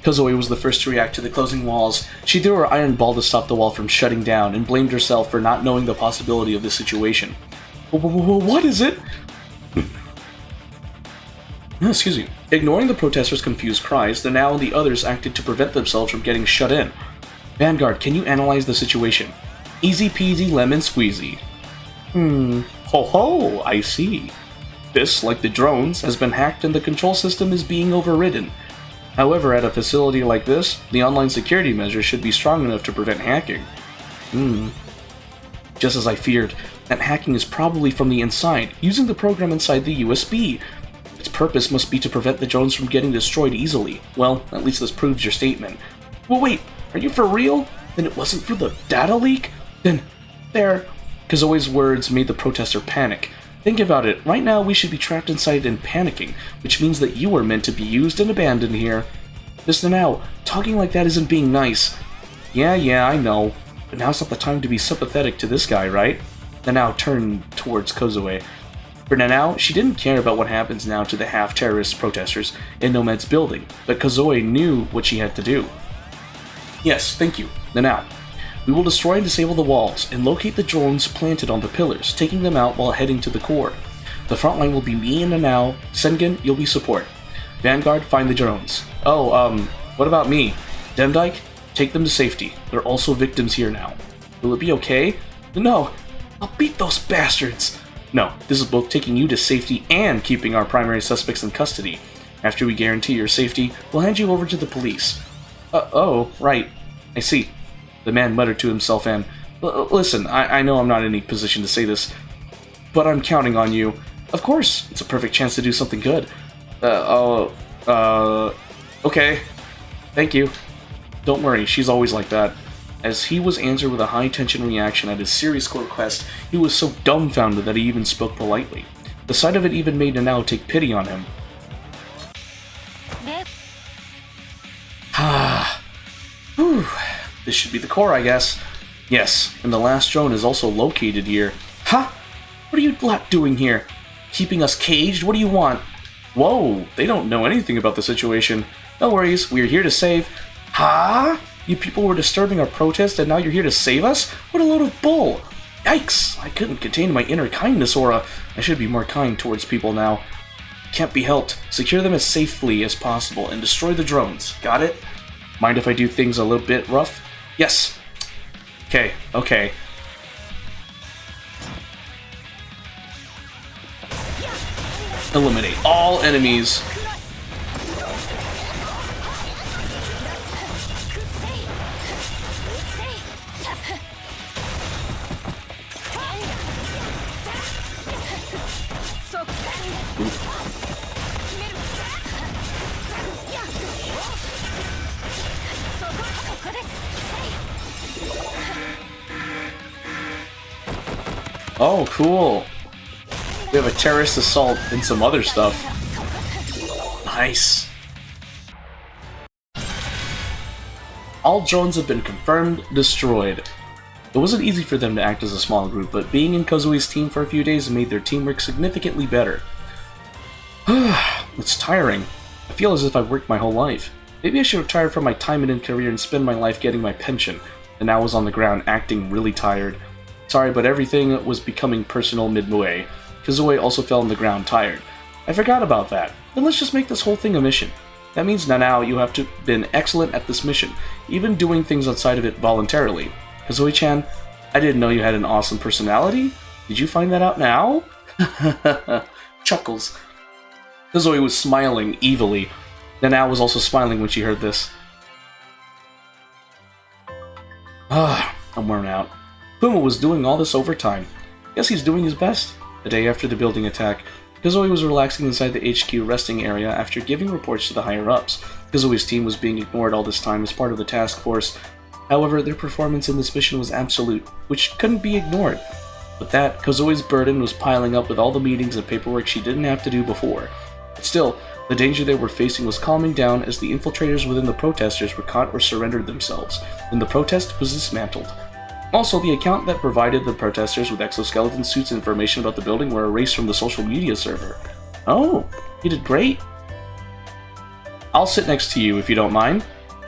Kozue was the first to react to the closing walls. She threw her iron ball to stop the wall from shutting down and blamed herself for not knowing the possibility of this situation. What is it? Excuse me. Ignoring the protesters' confused cries, the Now and the others acted to prevent themselves from getting shut in. Vanguard, can you analyze the situation? Easy peasy lemon squeezy. Ho ho, I see. This, like the drones, has been hacked and the control system is being overridden. However, at a facility like this, the online security measures should be strong enough to prevent hacking. Just as I feared, that hacking is probably from the inside, using the program inside the USB. Its purpose must be to prevent the drones from getting destroyed easily. Well, at least this proves your statement. Well, wait, are you for real? Then it wasn't for the data leak? Then, there... Kazoe's words made the protester panic. Think about it, right now we should be trapped inside and panicking, which means that you are meant to be used and abandoned here. Miss Nanao, talking like that isn't being nice. Yeah, I know. But now's not the time to be sympathetic to this guy, right? Nanao turned towards Kozoe. For Nanao, she didn't care about what happens now to the half-terrorist protesters in Nomad's building, but Kozoe knew what she had to do. Yes, thank you. Nanao. We will destroy and disable the walls, and locate the drones planted on the pillars, taking them out while heading to the core. The front line will be me and Nanao. Sengen, you'll be support. Vanguard, find the drones. Oh, what about me? Demdike, take them to safety. They're also victims here now. Will it be okay? No, I'll beat those bastards! No, this is both taking you to safety and keeping our primary suspects in custody. After we guarantee your safety, we'll hand you over to the police. Oh, right. I see. The man muttered to himself and, listen, I know I'm not in any position to say this, but I'm counting on you. Of course, it's a perfect chance to do something good. Okay. Thank you. Don't worry, she's always like that. As he was answered with a high-tension reaction at his serious request, he was so dumbfounded that he even spoke politely. The sight of it even made Nanao take pity on him. Whew. This should be the core, I guess. Yes, and the last drone is also located here. Huh? What are you lot doing here? Keeping us caged? What do you want? Whoa, they don't know anything about the situation. No worries, we're here to save... Huh? You people were disturbing our protest and now you're here to save us? What a load of bull! Yikes! I couldn't contain my inner kindness aura. I should be more kind towards people now. Can't be helped. Secure them as safely as possible and destroy the drones. Got it? Mind if I do things a little bit rough? Yes. Okay. Eliminate all enemies. Oh, cool. We have a terrorist assault and some other stuff. Nice. All drones have been confirmed destroyed. It wasn't easy for them to act as a small group, but being in Kozoe's team for a few days made their teamwork significantly better. It's tiring. I feel as if I've worked my whole life. Maybe I should retire from my Taimanin career and spend my life getting my pension. And now I was on the ground acting really tired. Sorry, but everything was becoming personal midway. Kozoe also fell on the ground tired. I forgot about that. Then let's just make this whole thing a mission. That means Nanao, you have to been excellent at this mission, even doing things outside of it voluntarily. Kozoe-chan, I didn't know you had an awesome personality. Did you find that out now? Chuckles. Kozoe was smiling evilly. Nanao was also smiling when she heard this. I'm worn out. Puma was doing all this overtime. Guess he's doing his best. The day after the building attack, Kozoe was relaxing inside the HQ resting area after giving reports to the higher-ups. Kozoe's team was being ignored all this time as part of the task force. However, their performance in this mission was absolute, which couldn't be ignored. With that, Kozoe's burden was piling up with all the meetings and paperwork she didn't have to do before. But still, the danger they were facing was calming down as the infiltrators within the protesters were caught or surrendered themselves, and the protest was dismantled. Also, the account that provided the protesters with exoskeleton suits and information about the building were erased from the social media server. Oh, you did great. I'll sit next to you if you don't mind.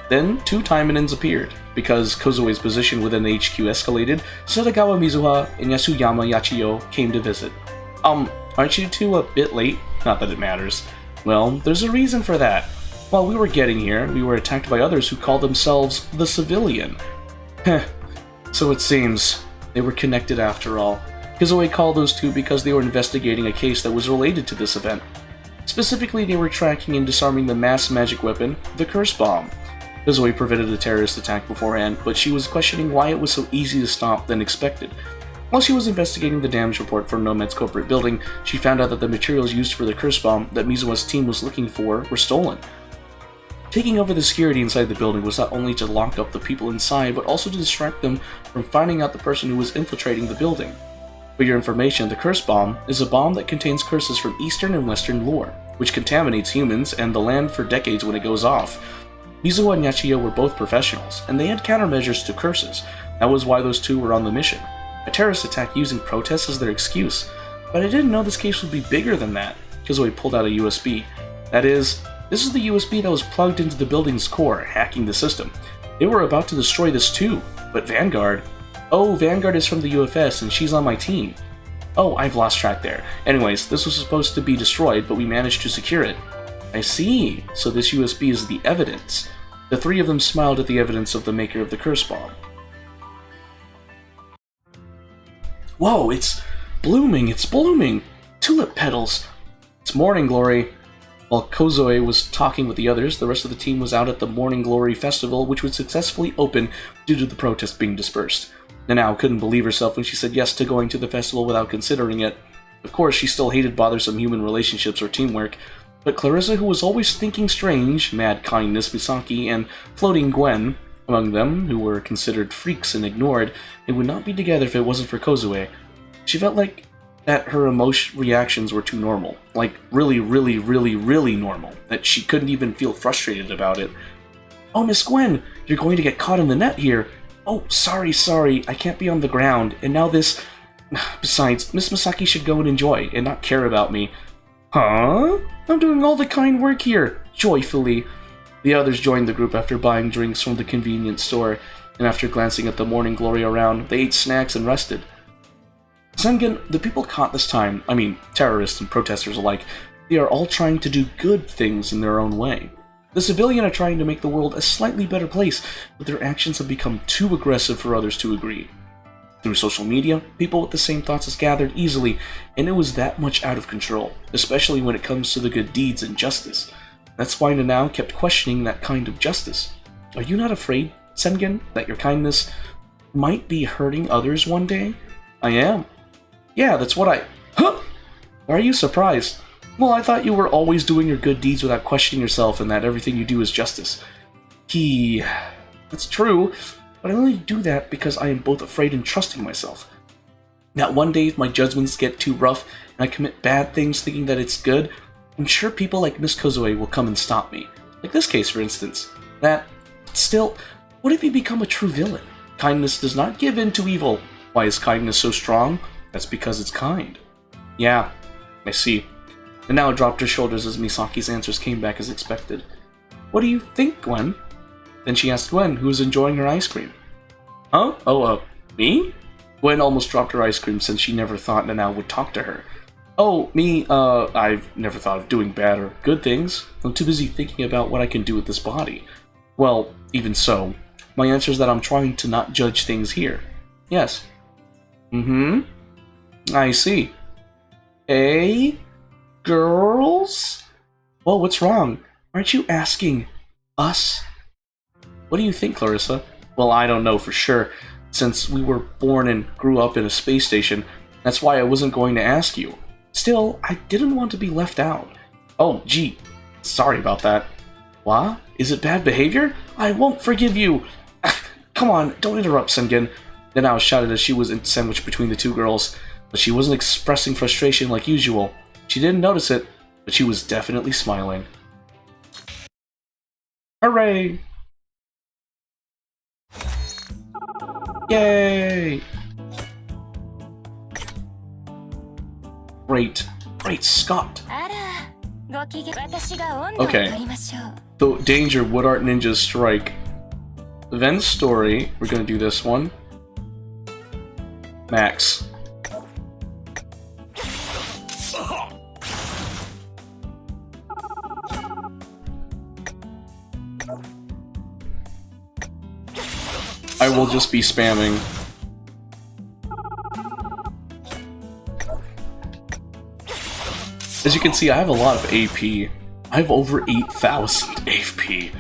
Then, two Taimanins appeared. Because Kozoe's position within the HQ escalated, Sadagawa Mizuha and Yasuyama Yachiyo came to visit. Aren't you two a bit late? Not that it matters. Well, there's a reason for that. While we were getting here, we were attacked by others who called themselves the Civilian. Heh. So it seems they were connected after all. Kazooie called those two because they were investigating a case that was related to this event. Specifically, they were tracking and disarming the mass magic weapon, the Curse Bomb. Kazooie prevented a terrorist attack beforehand, but she was questioning why it was so easy to stop than expected. While she was investigating the damage report from Nomad's corporate building, she found out that the materials used for the Curse Bomb that Mizuwa's team was looking for were stolen. Taking over the security inside the building was not only to lock up the people inside, but also to distract them from finding out the person who was infiltrating the building. For your information, the Curse Bomb is a bomb that contains curses from Eastern and Western lore, which contaminates humans and the land for decades when it goes off. Mizuwa and Yachiyo were both professionals, and they had countermeasures to curses. That was why those two were on the mission. A terrorist attack using protests as their excuse. But I didn't know this case would be bigger than that. Kazooie pulled out a USB. That is, this is the USB that was plugged into the building's core, hacking the system. They were about to destroy this too, but Vanguard... Oh, Vanguard is from the UFS and she's on my team. Oh, I've lost track there. Anyways, this was supposed to be destroyed, but we managed to secure it. I see, so this USB is the evidence. The three of them smiled at the evidence of the maker of the Curse Bomb. Whoa, it's blooming, it's blooming! Tulip petals! It's morning glory! While Kazooie was talking with the others, the rest of the team was out at the Morning Glory Festival, which would successfully open due to the protests being dispersed. Nanao couldn't believe herself when she said yes to going to the festival without considering it. Of course, she still hated bothersome human relationships or teamwork, but Clarissa, who was always thinking strange, Mad Kindness Misaki, and Floating Gwen, among them, who were considered freaks and ignored, they would not be together if it wasn't for Kazooie. She felt like that her reactions were too normal. Like, really, really, really, really normal. That she couldn't even feel frustrated about it. Oh, Miss Gwen, you're going to get caught in the net here. Oh, sorry, I can't be on the ground. And now this... Besides, Miss Misaki should go and enjoy, and not care about me. Huh? I'm doing all the kind work here, joyfully. The others joined the group after buying drinks from the convenience store, and after glancing at the Morning Glory around, they ate snacks and rested. Sengen, the people caught this time, I mean, terrorists and protesters alike, they are all trying to do good things in their own way. The civilian are trying to make the world a slightly better place, but their actions have become too aggressive for others to agree. Through social media, people with the same thoughts as gathered easily, and it was that much out of control, especially when it comes to the good deeds and justice. That's why Nanao kept questioning that kind of justice. Are you not afraid, Sengen, that your kindness might be hurting others one day? I am. Yeah, that's what I... Huh? Why are you surprised? Well, I thought you were always doing your good deeds without questioning yourself and that everything you do is justice. That's true, but I only do that because I am both afraid and trusting myself. That one day if my judgments get too rough and I commit bad things thinking that it's good, I'm sure people like Miss Kazooie will come and stop me. Like this case, for instance. Still, what if you become a true villain? Kindness does not give in to evil. Why is kindness so strong? That's because it's kind. Yeah, I see. And now dropped her shoulders as Misaki's answers came back as expected. What do you think, Gwen? Then she asked Gwen, who was enjoying her ice cream. Huh? Oh, me? Gwen almost dropped her ice cream since she never thought Nanao would talk to her. Oh, me, I've never thought of doing bad or good things. I'm too busy thinking about what I can do with this body. Well, even so, my answer is that I'm trying to not judge things here. Yes. I see. Hey? Girls? Well, what's wrong? Aren't you asking us? What do you think, Clarissa? Well, I don't know for sure. Since we were born and grew up in a space station, that's why I wasn't going to ask you. Still, I didn't want to be left out. Oh, gee. Sorry about that. What? Is it bad behavior? I won't forgive you! Come on, don't interrupt, Sengen. Nanao shouted as she was sandwiched between the two girls, but she wasn't expressing frustration like usual. She didn't notice it, but she was definitely smiling. Hooray! Yay! Great Scott! Okay, so danger, Wood Art Ninjas strike. Ven's story, we're gonna do this one. Max. I will just be spamming. As you can see, I have a lot of AP. I have over 8,000 AP.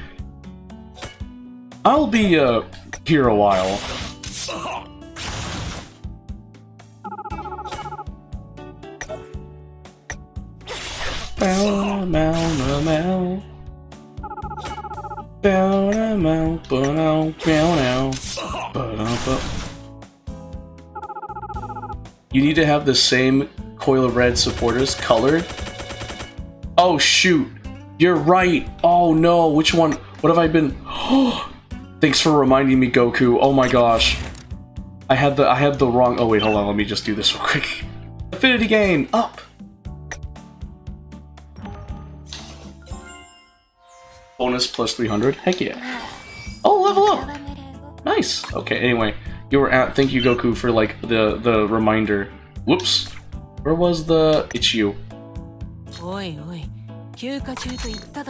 I'll be here a while. You need to have the same coil of red supporters colored. Oh shoot, you're right. Oh no, which one? What have I been? Thanks for reminding me, Goku. Oh my gosh, I had the wrong. Oh wait, hold on. Let me just do this real quick. Affinity gain up. Bonus plus 300. Heck yeah. Oh, level up. Nice. Okay. Anyway, you were at. Thank you, Goku, for like the reminder. Whoops. Where was the? It's you.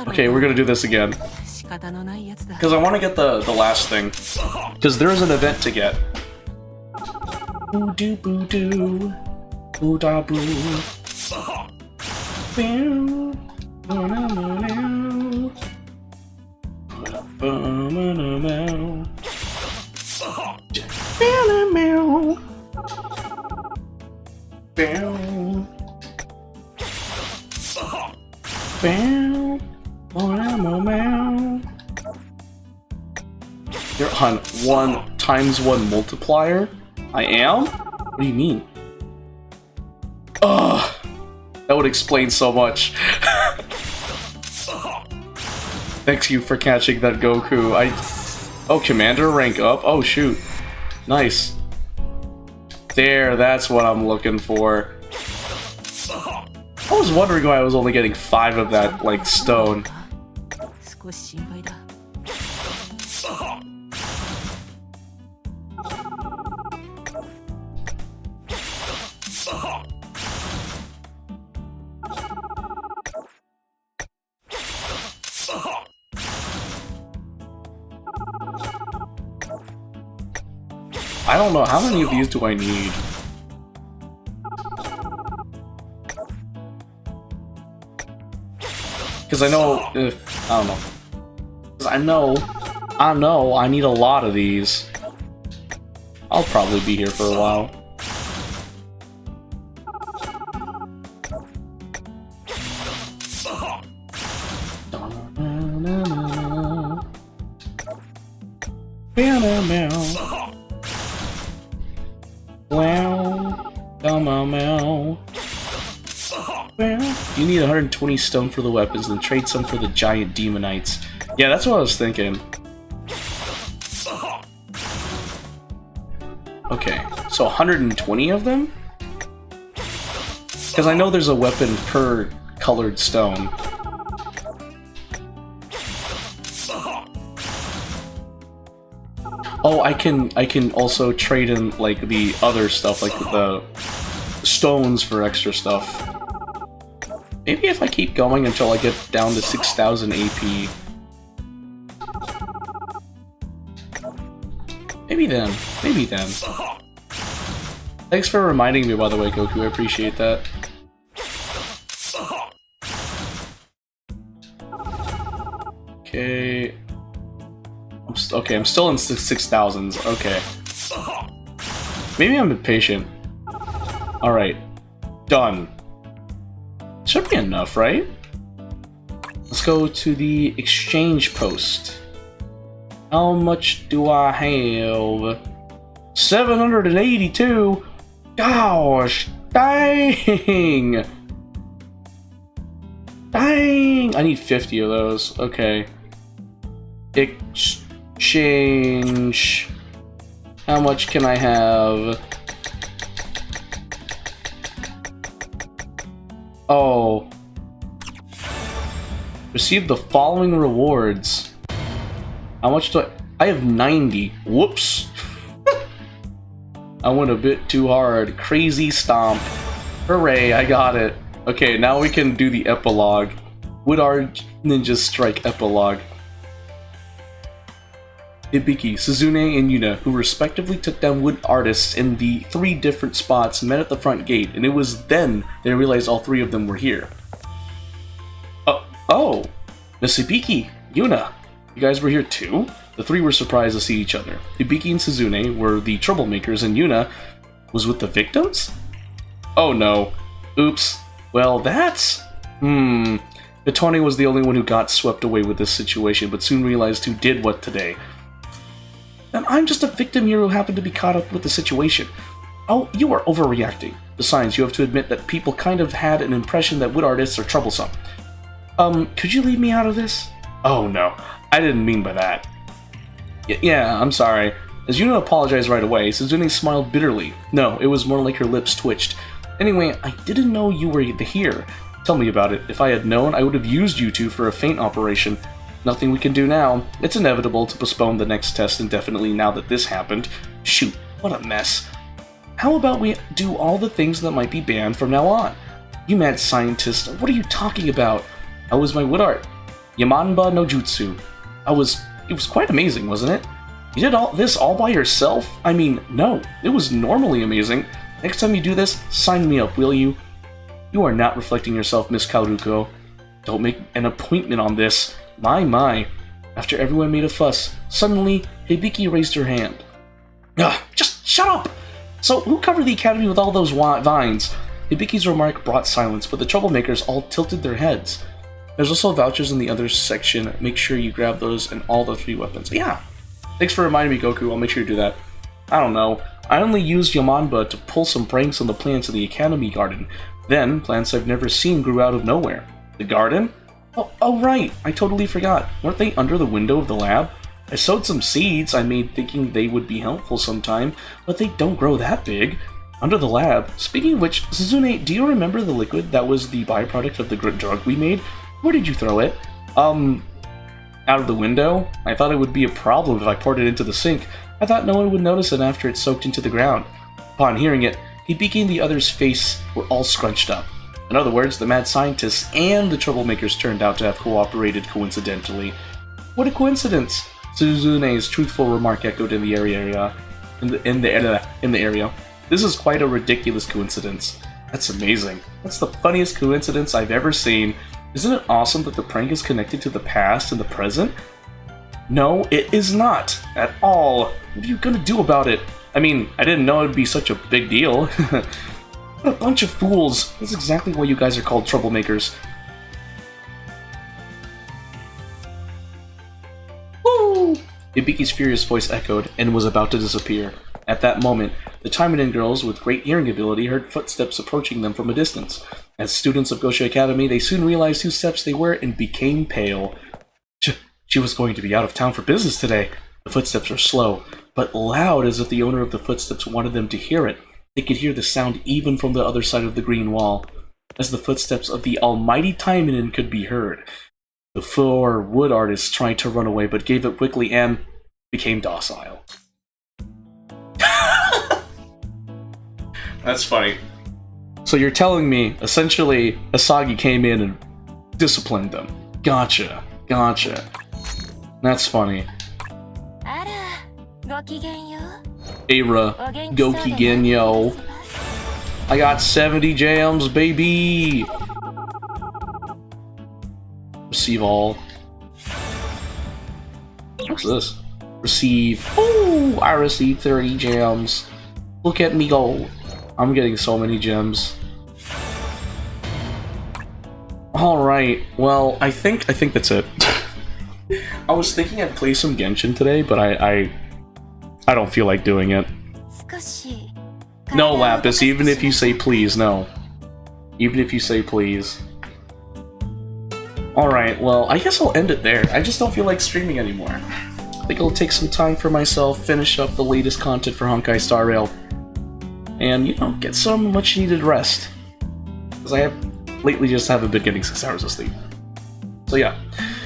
Okay, we're gonna do this again. Because I want to get the last thing. Because there is an event to get. Boo doo boo doo. Boo da boo. Boo. You're on 1 times 1 multiplier? I am? What do you mean? Ugh! That would explain so much. Thanks you for catching that, Goku. Oh, Commander rank up? Oh, shoot. Nice. There, that's what I'm looking for. I was wondering why I was only getting 5 of that, like, stone. I don't know, how many of these do I need? Because I know, I don't know. Because I know I need a lot of these. I'll probably be here for a while. You need 120 stone for the weapons and trade some for the giant demonites. Yeah, that's what I was thinking. Okay, so 120 of them? Because I know there's a weapon per colored stone. Oh, I can also trade in like the other stuff, like the stones for extra stuff. Maybe if I keep going until I get down to 6,000 AP. Maybe then. Maybe then. Thanks for reminding me, by the way, Goku. I appreciate that. Okay. I'm still in 6,000s. Okay. Maybe I'm impatient. Alright. Done. Should be enough, right? Let's go to the exchange post. How much do I have? 782? Gosh, dang! Dang! I need 50 of those. Okay. Exchange. How much can I have? Oh. Receive the following rewards. How much do I have 90. Whoops. I went a bit too hard. Crazy stomp. Hooray, I got it. Okay, now we can do the epilogue. Would our ninja strike epilogue? Hibiki, Suzune, and Yuna, who respectively took down wood artists in the 3 different spots, met at the front gate, and it was then they realized all 3 of them were here. Miss Hibiki, Yuna, you guys were here too? The three were surprised to see each other. Hibiki and Suzune were the troublemakers, and Yuna was with the victims? Oh no. Oops. Well, that's... Hitone was the only one who got swept away with this situation, but soon realized who did what today. And I'm just a victim here who happened to be caught up with the situation. Oh, you are overreacting. Besides, you have to admit that people kind of had an impression that wood artists are troublesome. Could you leave me out of this? Oh no, I didn't mean by that. Yeah, I'm sorry. As Yuna apologized right away, Suzune smiled bitterly. No, it was more like her lips twitched. Anyway, I didn't know you were here. Tell me about it. If I had known, I would have used you two for a feint operation. Nothing we can do now. It's inevitable to postpone the next test indefinitely now that this happened. Shoot, what a mess. How about we do all the things that might be banned from now on? You mad scientist, what are you talking about? How was my wood art? Yamanba no Jutsu. It was quite amazing, wasn't it? You did all this all by yourself? I mean, no, it was normally amazing. Next time you do this, sign me up, will you? You are not reflecting yourself, Miss Kaoruko. Don't make an appointment on this. My. After everyone made a fuss, suddenly, Hibiki raised her hand. Ugh, just shut up! So, who covered the academy with all those vines? Hibiki's remark brought silence, but the troublemakers all tilted their heads. There's also vouchers in the other section. Make sure you grab those and all the 3 weapons. Yeah! Thanks for reminding me, Goku. I'll make sure to do that. I don't know. I only used Yamanba to pull some pranks on the plants in the academy garden. Then, plants I've never seen grew out of nowhere. The garden? Oh right, I totally forgot. Weren't they under the window of the lab? I sowed some seeds I made thinking they would be helpful sometime, but they don't grow that big. Under the lab. Speaking of which, Suzune, do you remember the liquid that was the byproduct of the drug we made? Where did you throw it? Out of the window? I thought it would be a problem if I poured it into the sink. I thought no one would notice it after it soaked into the ground. Upon hearing it, Hibiki and the other's face were all scrunched up. In other words, the mad scientists and the troublemakers turned out to have cooperated coincidentally. What a coincidence! Suzune's truthful remark echoed in the area. This is quite a ridiculous coincidence. That's amazing. That's the funniest coincidence I've ever seen. Isn't it awesome that the prank is connected to the past and the present? No, it is not. At all. What are you gonna do about it? I mean, I didn't know it would be such a big deal. What a bunch of fools. That's exactly why you guys are called troublemakers. Woo! Hibiki's furious voice echoed and was about to disappear. At that moment, the Taimanin girls with great hearing ability heard footsteps approaching them from a distance. As students of Gosha Academy, they soon realized whose steps they were and became pale. She was going to be out of town for business today. The footsteps were slow, but loud as if the owner of the footsteps wanted them to hear it. They could hear the sound even from the other side of the green wall. As the footsteps of the almighty Taimanin could be heard. The 4 wood artists tried to run away, but gave up quickly and became docile. That's funny. So you're telling me, essentially, Asagi came in and disciplined them. Gotcha. That's funny. Era, Gokigenyo. I got 70 gems, baby! Receive all. What's this? Receive. Oh, I received 30 gems. Look at me go. I'm getting so many gems. Alright, well, I think that's it. I was thinking I'd play some Genshin today, but I don't feel like doing it. No, Lapis, even if you say please, no. Even if you say please. Alright, well, I guess I'll end it there. I just don't feel like streaming anymore. I think I'll take some time for myself, finish up the latest content for Honkai Star Rail, and, you know, get some much-needed rest. Because I have lately just haven't been getting 6 hours of sleep. So yeah,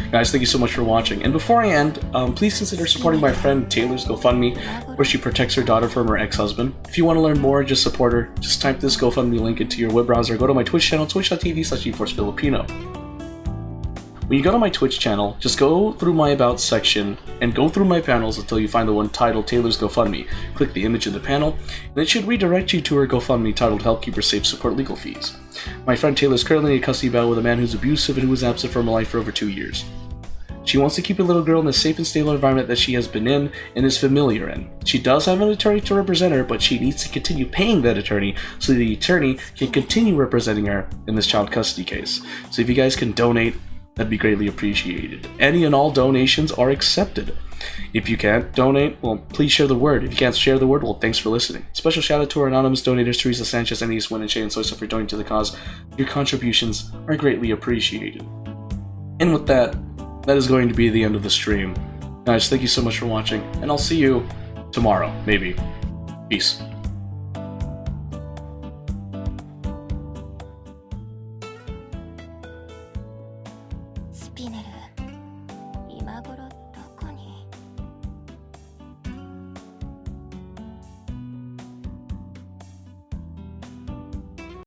guys, thank you so much for watching. And before I end, please consider supporting my friend Taylor's GoFundMe, where she protects her daughter from her ex-husband. If you want to learn more, just support her. Just type this GoFundMe link into your web browser, go to my Twitch channel, twitch.tv/GeForceFilipino. When you go to my Twitch channel, just go through my About section and go through my panels until you find the one titled Taylor's GoFundMe. Click the image in the panel, and it should redirect you to her GoFundMe titled Help Keep Her Safe, Support Legal Fees. My friend Taylor is currently in a custody battle with a man who's abusive and who was absent from her life for over 2 years. She wants to keep her little girl in the safe and stable environment that she has been in and is familiar in. She does have an attorney to represent her, but she needs to continue paying that attorney so the attorney can continue representing her in this child custody case. So if you guys can donate, that'd be greatly appreciated. Any and all donations are accepted. If you can't donate, well, please share the word. If you can't share the word, well, thanks for listening. Special shout out to our anonymous donators, Teresa Sanchez, Anais Wynn, and Shane Soysa for donating to the cause. Your contributions are greatly appreciated. And with that, that is going to be the end of the stream. Guys, thank you so much for watching, and I'll see you tomorrow, maybe. Peace. Spinel